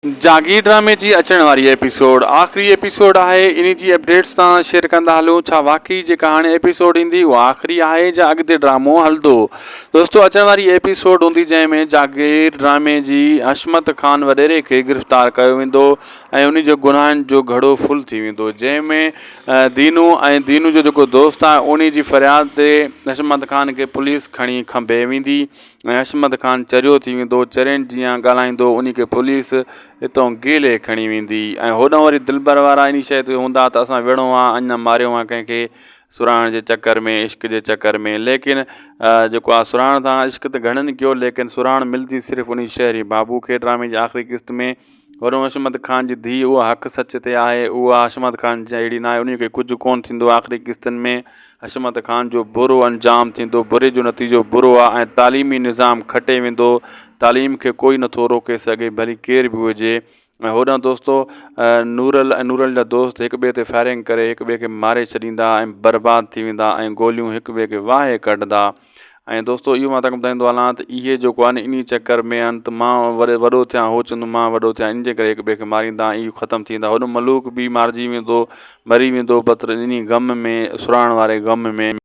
जागीर ड्रामे जी अचण वारी एपिसोड आख़िरी एपिसोड आहे। इन जी अपडेट्स तव्हां शेयर कंदा हलूं। छा वाक़ई जेका हाणे एपिसोड ईंदी उहा आख़िरी आहे या अॻिते ड्रामो हलंदो? दोस्तों, अचण वारी एपिसोड हूंदी जंहिंमें जागीर ड्रामे जी हशमत ख़ान वॾेरे खे गिरफ़्तार कयो वेंदो ऐं उन जो गुनाहनि जो घड़ो फुल थी वेंदो, जंहिंमें दीनू जो जेको दोस्त आहे उन जी फ़रियाद ते हशमत ख़ान खे पुलिस खणी खंभे वेंदी ऐं हशमत ख़ान चरियो थी वेंदो। चरियनि जीअं ॻाल्हाईंदो उन खे पुलिस हितां गेले खणी वेंदी ऐं होॾां वरी दिलबर वारा इन शइ ते हूंदा त असां विढ़ो आहे, अञा मारियो आहे कंहिंखे सुराइण जे चकर में, इश्क जे चकर में। लेकिन जेको आहे सुराइण तां इश्क त घणनि कयो, लेकिन सुराइण मिलंदी सिर्फ़ु उन शहरी बाबू खे। ड्रामे जी आख़िरी क़िस्त में वरो हशमत ख़ान जी धीउ उहा हक़ सच ते आहे, उहा हशमत ख़ान जहिड़ी न आहे, उन खे कुझु कोन्ह थींदो। आख़िरी क़िस्तनि में हशमत ख़ान जो बुरो अंजाम थींदो, बुरे जो नतीजो बुरो आहे ऐं तालीमी निज़ाम खटे वेंदो। तालीम खे कोई नथो रोके सघे, भली केर बि हुजे। ऐं होॾां दोस्तो नूरल ऐं नूरल जा दोस्त हिक ॿिए ते फायरिंग करे हिक ॿिए खे मारे छॾींदा ऐं बर्बादु थी वेंदा ऐं गोलियूं हिक ॿिए खे वाहे कढंदा। ऐं दोस्तो, इहो मां तव्हांखे ॿुधाईंदो हलां त इहे जेको आहे न इन चकर में अंत मां वॾो थियां, हो चवंदो मां वॾो थियां, इन जे करे हिक ॿिए खे मारींदा, इहो ख़तमु थी वेंदा। होॾो मलूक बि मारिजी वेंदो, मरी वेंदो, बत्र इन ग़म में, सुराइण वारे ग़म में।